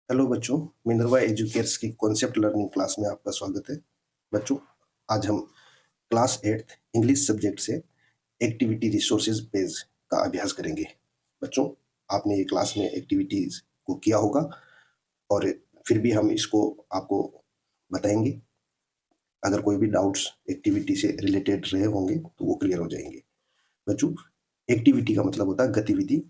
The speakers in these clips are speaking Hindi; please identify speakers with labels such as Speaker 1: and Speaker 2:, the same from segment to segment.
Speaker 1: हेलो बच्चों, मिनर्वा एजुकेट्स की कॉन्सेप्ट लर्निंग क्लास में आपका स्वागत है। बच्चों, आज हम क्लास 8th इंग्लिश सब्जेक्ट से एक्टिविटी रिसोर्सेज पेज का अभ्यास करेंगे। बच्चों, आपने ये क्लास में एक्टिविटीज को किया होगा और फिर भी हम इसको आपको बताएंगे। अगर कोई भी डाउट्स एक्टिविटी से रिलेटेड रहे होंगे तो वो क्लियर हो जाएंगे। बच्चों, एक्टिविटी का मतलब होता है गतिविधि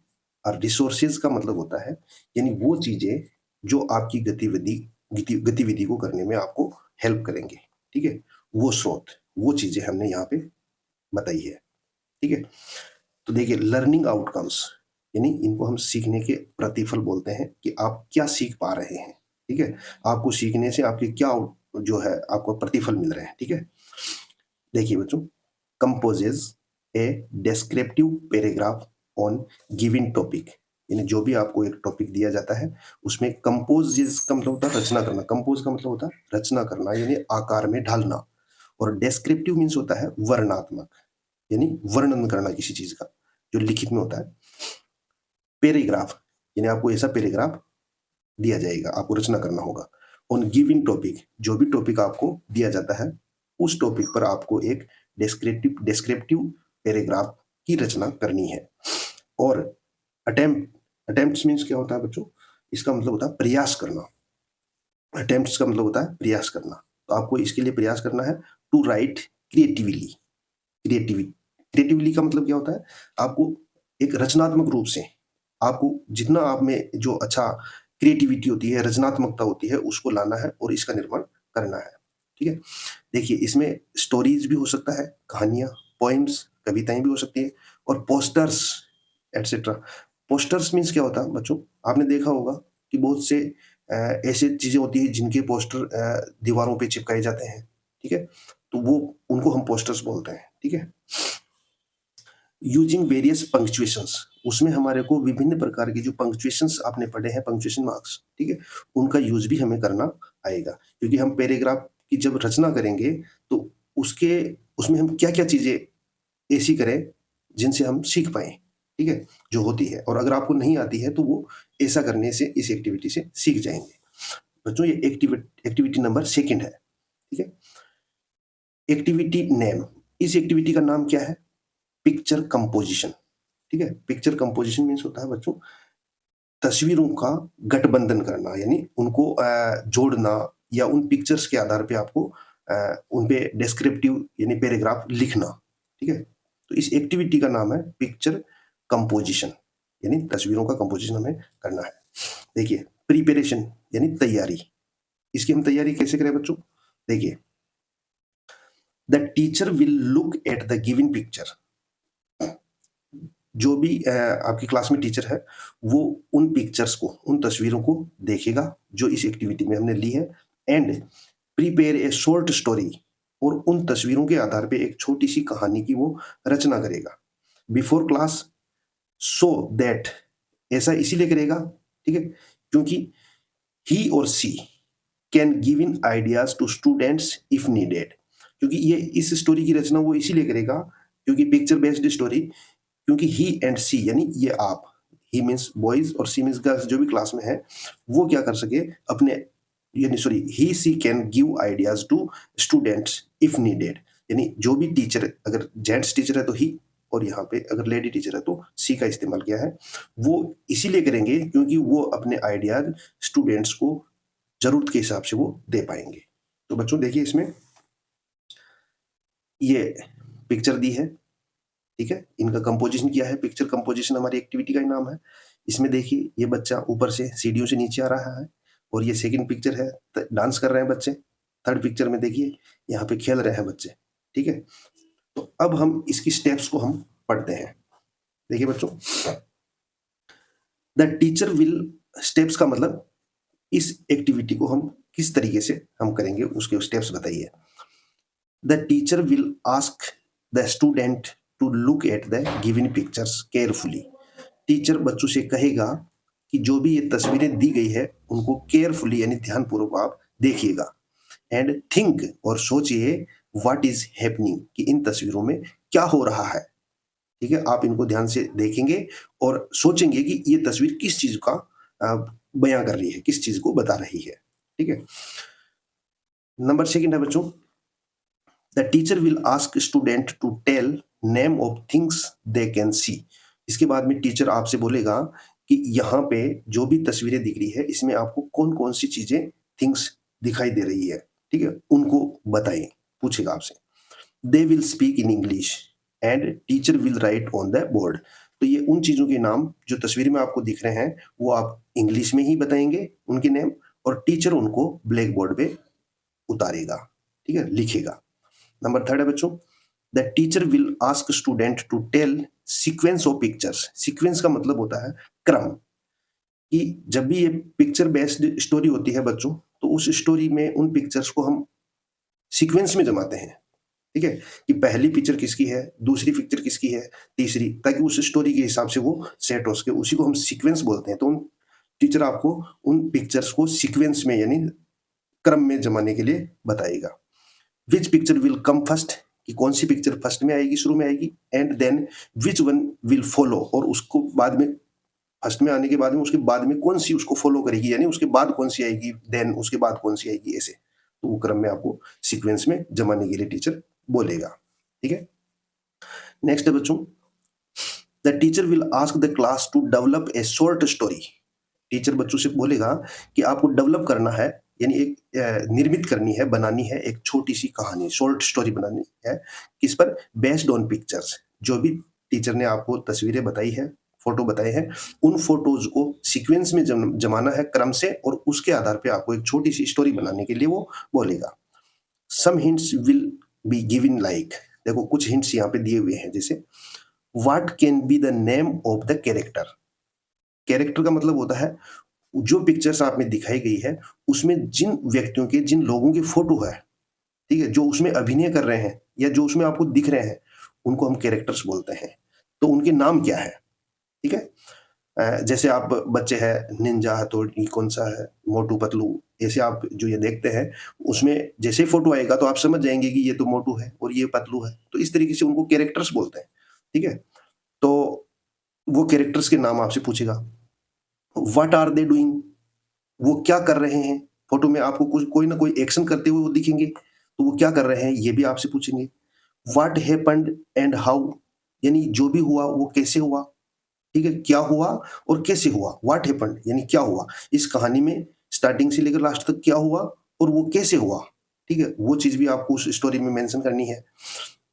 Speaker 1: और रिसोर्सेज का मतलब होता है यानी वो चीजें जो आपकी गतिविधि को करने में आपको हेल्प करेंगे। ठीक है, वो स्रोत, वो चीजें हमने यहाँ पे बताई है। ठीक है, तो देखिए, लर्निंग आउटकम्स यानी इनको हम सीखने के प्रतिफल बोलते हैं कि आप क्या सीख पा रहे हैं। ठीक है, आपको सीखने से आपके क्या जो है आपको प्रतिफल मिल रहे हैं। ठीक है, देखिए बच्चों, composes a descriptive paragraph on given topic यानी जो भी आपको एक टॉपिक दिया जाता है उसमें कंपोजेज का मतलब होता है रचना करना। कंपोज का मतलब होता है रचना करना यानी आकार में ढालना, और डेस्क्रिप्टिव मीन्स होता है वर्णनात्मक यानी वर्णन करना किसी चीज का जो लिखित में होता है। पैराग्राफ यानी आपको ऐसा पैराग्राफ दिया जाएगा, आपको रचना करना होगा। ऑन गिवन टॉपिक, जो भी टॉपिक आपको दिया जाता है उस टॉपिक पर आपको एक डेस्क्रिप्टिव पैराग्राफ की रचना करनी है। और अटेम्प्ट मीन्स क्या होता है बच्चों? इसका मतलब होता है प्रयास करना। अटेम्प्ट का मतलब होता है प्रयास करना, तो आपको इसके लिए प्रयास करना है। टू राइट क्रिएटिवली, क्रिएटिवली का मतलब क्या होता है? आपको एक रचनात्मक रूप से, आपको जितना आप में जो अच्छा क्रिएटिविटी होती है, रचनात्मकता होती है, उसको लाना है और इसका निर्माण करना है। ठीक है, देखिए इसमें स्टोरीज भी हो सकता है, कहानियां, पोइम्स, कविताएं भी हो सकती है, और पोस्टर्स एटसेट्रा। पोस्टर्स मीन्स क्या होता है बच्चों? आपने देखा होगा कि बहुत से ऐसे चीजें होती है जिनके पोस्टर दीवारों पे चिपकाए जाते हैं। ठीक है, तो वो उनको हम पोस्टर्स बोलते हैं। ठीक है, यूजिंग वेरियस पंक्चुएशंस, उसमें हमारे को विभिन्न प्रकार के जो पंक्चुएशंस आपने पढ़े हैं, पंक्चुएशन मार्क्स, ठीक है, उनका यूज भी हमें करना आएगा। क्योंकि हम पैराग्राफ की जब रचना करेंगे तो उसके उसमें हम क्या क्या चीजें ऐसी करें जिनसे हम सीख पाए। ठीक है, जो होती है, और अगर आपको नहीं आती है तो वो ऐसा करने से, इस एक्टिविटी से सीख जाएंगे। बच्चों, ये एक्टिविटी नंबर 2 है। ठीक है, एक्टिविटी नेम, इस एक्टिविटी का नाम क्या है? Picture composition. ठीक है, पिक्चर कंपोजिशन मीन्स होता है बच्चों तस्वीरों का गठबंधन करना, यानी उनको जोड़ना, या उन पिक्चर्स के आधार पे आपको उन पे डिस्क्रिप्टिव यानी पैराग्राफ लिखना। ठीक है, तो इस एक्टिविटी का नाम है पिक्चर कंपोजिशन, यानी तस्वीरों का कंपोजिशन हमें करना है। देखिए, प्रिपरेशन यानी तैयारी, इसकी हम तैयारी कैसे करें बच्चों? देखिए, the teacher will look at the given picture, जो भी आपकी क्लास में टीचर है वो उन पिक्चर्स को, उन तस्वीरों को देखेगा जो इस एक्टिविटी में हमने ली है, and prepare a short story, और उन तस्वीरों के आधार पे एक छोटी सी कहानी की वो रचना करेगा बिफोर क्लास, सो दैट, ऐसा इसीलिए करेगा, ठीक है, क्योंकि he or she can give in ideas to students if needed. क्योंकि ये इस स्टोरी की रचना वो इसीलिए करेगा क्योंकि पिक्चर बेस्ड स्टोरी, क्योंकि ही एंड सी यानी ये आप, ही मीन्स बॉयज और सी मीन्स गर्ल्स, जो भी क्लास में है वो क्या कर सके अपने, यानी sorry, he she can give ideas to students if needed, यानी जो भी टीचर, अगर जेंट्स टीचर है तो ही, और यहाँ पे अगर लेडी टीचर है तो सी का इस्तेमाल किया है। वो इसीलिए करेंगे क्योंकि वो अपने आइडियाज स्टूडेंट्स को जरूरत के हिसाब से वो दे पाएंगे। तो बच्चों देखिए, इसमें ये पिक्चर दी है, ठीक है, इनका कंपोजिशन किया है। पिक्चर कंपोजिशन हमारी एक्टिविटी का ही नाम है। इसमें देखिए, ये बच्चा ऊपर से सीढ़ियों से नीचे आ रहा है, और ये सेकंड पिक्चर है, डांस कर रहे हैं बच्चे। थर्ड पिक्चर में देखिए, यहाँ पे खेल रहे हैं बच्चे। ठीक है, तो अब हम इसकी स्टेप्स को हम पढ़ते हैं। देखिए बच्चों, द टीचर विल, स्टेप्स का मतलब इस एक्टिविटी को हम किस तरीके से हम करेंगे उसके स्टेप्स बताइए। The teacher will ask the student to look at the given pictures carefully, teacher बच्चों से कहेगा कि जो भी ये तस्वीरें दी गई है उनको केयरफुली यानी ध्यानपूर्वक आप देखिएगा, एंड थिंक, और सोचिए, व्हाट इज हैपनिंग, कि इन तस्वीरों में क्या हो रहा है। ठीक है, आप इनको ध्यान से देखेंगे और सोचेंगे कि ये तस्वीर किस चीज का बयां कर रही है, किस चीज को बता रही है। ठीक है। नंबर सेकंड है बच्चों, the teacher will ask student to tell name of things they can see. इसके बाद में टीचर आपसे बोलेगा कि यहाँ पे जो भी तस्वीरें दिख रही है इसमें आपको कौन कौन सी चीजें, थिंग्स दिखाई दे रही है, ठीक है, उनको बताएं, पूछेगा आपसे। They will speak in English and teacher will right on the board. तो ये उन चीजों के नाम जो तस्वीर में आपको दिख रहे हैं वो आप इंग्लिश में ही बताएंगे उनके नेम, और टीचर उनको ब्लैक बोर्ड पे उतारेगा, ठीक है, लिखेगा। नंबर थर्ड है बच्चों, the teacher will ask student to tell sequence of pictures. Sequence का मतलब होता है क्रम, कि जब भी ये पिक्चर बेस्ड स्टोरी होती है बच्चों, तो उस स्टोरी में उन पिक्चर्स को हम सीक्वेंस में जमाते हैं, ठीक है, कि पहली पिक्चर किसकी है, दूसरी पिक्चर किसकी है, तीसरी, ताकि उस स्टोरी के हिसाब से वो सेट हो सके, उसी को हम सीक्वेंस बोलते हैं। तो उन टीचर आपको उन पिक्चर्स को सीक्वेंस में यानी क्रम में जमाने के लिए बताएगा। Which picture will come first, कि कौन सी पिक्चर फर्स्ट में आएगी, शुरू में आएगी, and then which one will follow, और उसको बाद में फर्स्ट में आने के बाद में उसके बाद में कौन सी उसको फॉलो करेगी, यानी उसके बाद कौन सी आएगी, देन उसके बाद कौन सी आएगी, ऐसे। तो वो क्रम में आपको सीक्वेंस में जमाने के लिए टीचर बोलेगा, ठीक है। नेक्स्ट है बच्चों, the teacher will ask the class to develop a short story. Teacher बच्चों से बोलेगा कि आपको डेवलप करना है, यानी एक निर्मित करनी है, बनानी है एक छोटी सी कहानी, शॉर्ट स्टोरी बनानी है, किस पर, बेस्ड ऑन पिक्चर्स। जो भी टीचर ने आपको तस्वीरें बताई है, फोटो बताए हैं, उन फोटोज को सीक्वेंस में जमाना है क्रम से, और उसके आधार पे आपको एक छोटी सी स्टोरी बनाने के लिए वो बोलेगा। Some hints will be given, like, देखो कुछ हिंट्स यहाँ पे दिए हुए हैं, जैसे what can be the name of the character. Character का मतलब होता है जो पिक्चर्स आप में दिखाई गई है उसमें जिन व्यक्तियों के, जिन लोगों की फोटो है, ठीक है, जो उसमें अभिनय कर रहे हैं या जो उसमें आपको दिख रहे हैं, उनको हम कैरेक्टर्स बोलते हैं। तो उनके नाम क्या है, ठीक है। जैसे आप बच्चे हैं, निंजा, हथौड़ी, कौन सा है, मोटू पतलू, ऐसे आप जो ये देखते हैं, उसमें जैसे फोटो आएगा तो आप समझ जाएंगे कि ये तो मोटू है और ये पतलू है। तो इस तरीके से उनको कैरेक्टर्स बोलते हैं, ठीक है। तो वो कैरेक्टर्स के नाम आपसे पूछेगा। व्हाट आर दे डूइंग, वो क्या कर रहे हैं, फोटो में आपको कुछ कोई ना कोई एक्शन करते हुए वो दिखेंगे, तो वो क्या कर रहे हैं ये भी आपसे पूछेंगे। व्हाट हैपेंड एंड हाउ, यानी जो भी हुआ वो कैसे हुआ, ठीक है, क्या हुआ और कैसे हुआ। व्हाट हैपेंड यानी क्या हुआ, इस कहानी में स्टार्टिंग से लेकर लास्ट तक क्या हुआ और वो कैसे हुआ, ठीक है, वो चीज भी आपको उस स्टोरी में मेंशन करनी है।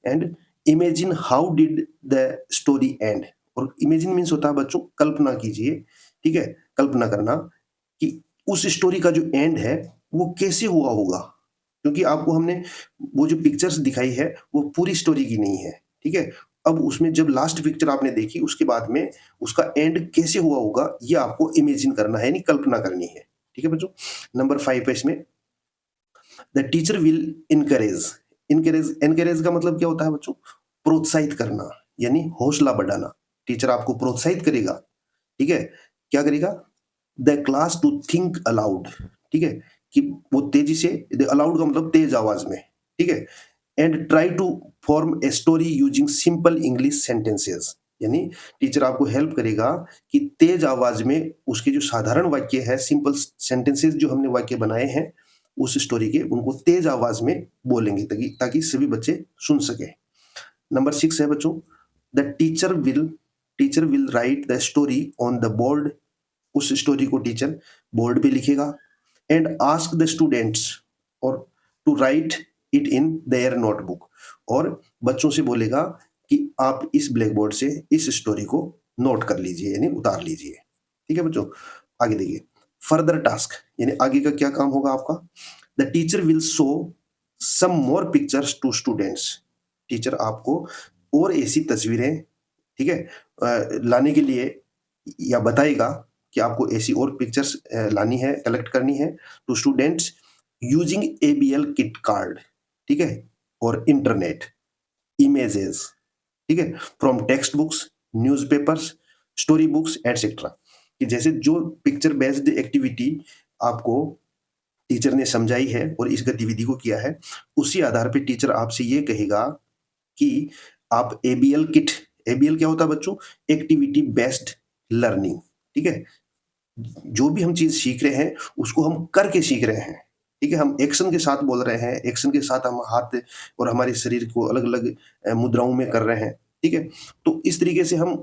Speaker 1: And imagine how did the story and, और इमेजिन मीन्स होता है बच्चों कल्पना कीजिए, ठीक है, कल्पना करना कि उस स्टोरी का जो एंड है वो कैसे हुआ होगा, क्योंकि आपको हमने वो जो पिक्चर्स दिखाई है वो पूरी स्टोरी की नहीं है, ठीक है। अब उसमें जब लास्ट पिक्चर आपने देखी उसके बाद में उसका एंड कैसे हुआ होगा ये आपको इमेजिन करना है, यानी कल्पना करनी है, ठीक है बच्चों। नंबर 5 है इसमें, the teacher will encourage. Encourage का मतलब क्या होता है बच्चों, प्रोत्साहित करना, यानी हौसला बढ़ाना। टीचर आपको प्रोत्साहित करेगा, ठीक है, क्या करेगा, the class to think aloud, ठीक है, कि वो तेजी से, अलाउड का मतलब तेज आवाज में, ठीक है, and try to form a story using simple English sentences, यानी टीचर आपको हेल्प करेगा कि तेज आवाज में उसके जो साधारण वाक्य है, सिंपल सेंटेंसेस जो हमने वाक्य बनाए हैं उस स्टोरी के, उनको तेज आवाज में बोलेंगे ताकि ताकि सभी बच्चे सुन सके। नंबर 6 है बच्चों, the teacher will write the story on the board. उस स्टोरी को टीचर बोर्ड पे लिखेगा, एंड आस्क द स्टूडेंट्स और to write it in their notebook, और बच्चों से बोलेगा कि आप इस ब्लैक बोर्ड से इस स्टोरी को नोट कर लीजिए, यानी उतार लीजिए, ठीक है बच्चों। आगे देखिए, फर्दर टास्क, यानी आगे का क्या काम होगा आपका, the teacher will show some more pictures to students. Teacher आपको और ऐसी तस्वीरें, ठीक है, लाने के लिए या बताएगा कि आपको ऐसी और पिक्चर्स लानी है, कलेक्ट करनी है to students using ABL kit card, ठीक है, और इंटरनेट इमेजेस, ठीक है, from text books, newspapers, story books etcetera. कि जैसे जो पिक्चर बेस्ड एक्टिविटी आपको टीचर ने समझाई है और इस गतिविधि को किया है, उसी आधार पे टीचर आपसे ये कहेगा कि आप एबीएल किट, एबीएल क्या होता है बच्चों, एक्टिविटी बेस्ड लर्निंग, ठीक है, जो भी हम चीज़ सीख रहे हैं, उसको हम करके सीख रहे हैं, ठीक है? हम एक्शन के साथ बोल रहे हैं, एक्शन के साथ हम हाथ और हमारे शरीर को अलग-अलग मुद्राओं में कर रहे हैं, ठीक है? तो इस तरीके से हम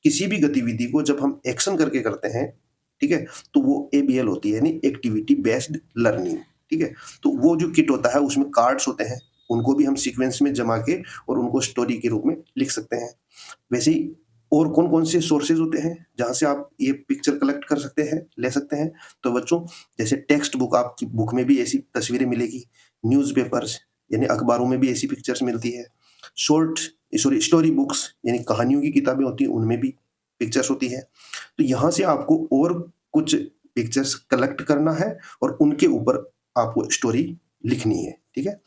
Speaker 1: किसी भी गतिविधि को जब हम एक्शन करके करते हैं, ठीक है? तो वो एबीएल होती है, यानी एक्टिविटी बेस्ड लर्निंग, ठीक है? तो वो जो किट होता है उसमें कार्ड्स होते हैं, उनको भी हम सीक्वेंस में जमा के और उनको स्टोरी के रूप में लिख सकते हैं। वैसे ही और कौन-कौन से सोर्सेज़ होते हैं, जहाँ से आप ये पिक्चर कलेक्ट कर सकते हैं, ले सकते हैं? तो बच्चों, जैसे टेक्स्ट बुक, आपकी बुक में भी ऐसी तस्वीरें मिलेगी, न्यूज़पेपर्स यानी अखबारों में भी ऐसी पिक्चर्स मिलती है, स्टोरी बुक्स यानी कहानियों की किताबें होती हैं, उनमें भी पिक्चर्स होती है। तो यहाँ से आपको और कुछ पिक्चर्स कलेक्ट करना है और उनके ऊपर आपको स्टोरी लिखनी है, ठीक है?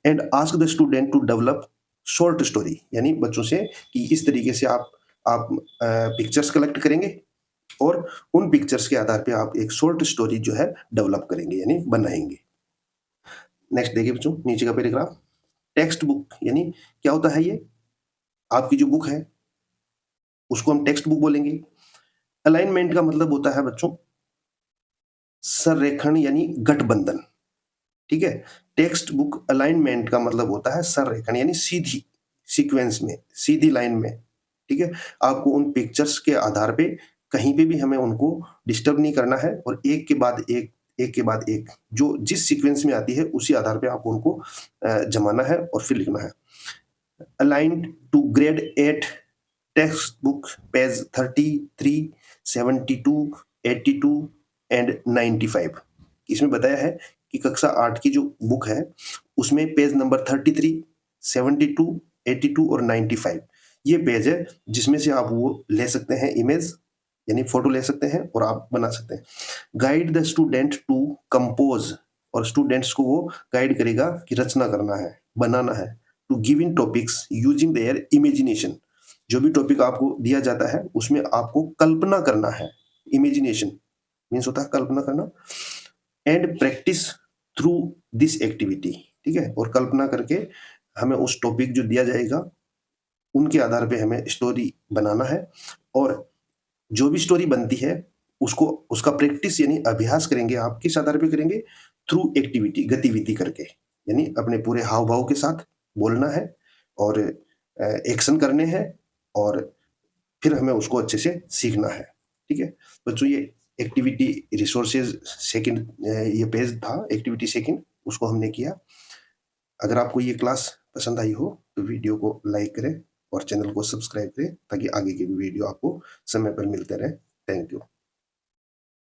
Speaker 1: And ask the student to develop short story, यानी बच्चों से कि इस तरीके से आप पिक्चर्स कलेक्ट करेंगे और उन पिक्चर्स के आधार पे आप एक शॉर्ट स्टोरी जो है डेवलप करेंगे, यानी बनाएंगे। नेक्स्ट देखिए बच्चों, नीचे का पैराग्राफ, टेक्स्ट बुक यानी क्या होता है ये? आपकी जो बुक है उसको हम टेक्स्ट बुक बोलेंगे। अलाइनमेंट का मतलब होता है बच्चों संरेखण यानी गठबंधन, ठीक है? टेक्स्ट बुक अलाइनमेंट का मतलब होता है संरेखण यानी सीधी सीक्वेंस में, सीधी लाइन में, ठीक है? आपको उन पिक्चर्स के आधार पे कहीं पे भी हमें उनको डिस्टर्ब नहीं करना है और एक के बाद एक के बाद एक जो जिस सीक्वेंस में आती है उसी आधार पे आपको उनको जमाना है और फिर लिखना है। Aligned to grade 8 text book page 33, 72, 82 and 95। इसमें बताया है कि कक्षा 8 की जो बुक है उसमें पेज नंबर 33, 72, 82 और 95 ये पेज है जिसमें से आप वो ले सकते हैं इमेज, यानी फोटो ले सकते हैं और आप बना सकते हैं। Guide the student to compose, और स्टूडेंट्स को वो गाइड करेगा कि रचना करना है, बनाना है। To give in topics using their imagination, जो भी टॉपिक आपको दिया जाता है उसमें आपको कल्पना करना है। इमेजिनेशन मीन्स होता है कल्पना करना। And practice through this activity, ठीक है? और कल्पना करके हमें उस टॉपिक जो दिया जाएगा उनके आधार पे हमें स्टोरी बनाना है और जो भी स्टोरी बनती है उसको उसका प्रैक्टिस यानी अभ्यास करेंगे। आप किस आधार पे करेंगे? थ्रू एक्टिविटी, गतिविधि करके, यानी अपने पूरे हाव भाव के साथ बोलना है और एक्शन करने हैं और फिर हमें उसको अच्छे से सीखना है, ठीक है? बच्चों, ये एक्टिविटी रिसोर्सेज सेकंड ये पेज था, एक्टिविटी सेकंड, उसको हमने किया। अगर आपको ये क्लास पसंद आई हो तो वीडियो को लाइक करें और चैनल को सब्सक्राइब करें ताकि आगे के भी वीडियो आपको समय पर मिलते रहें। Thank you.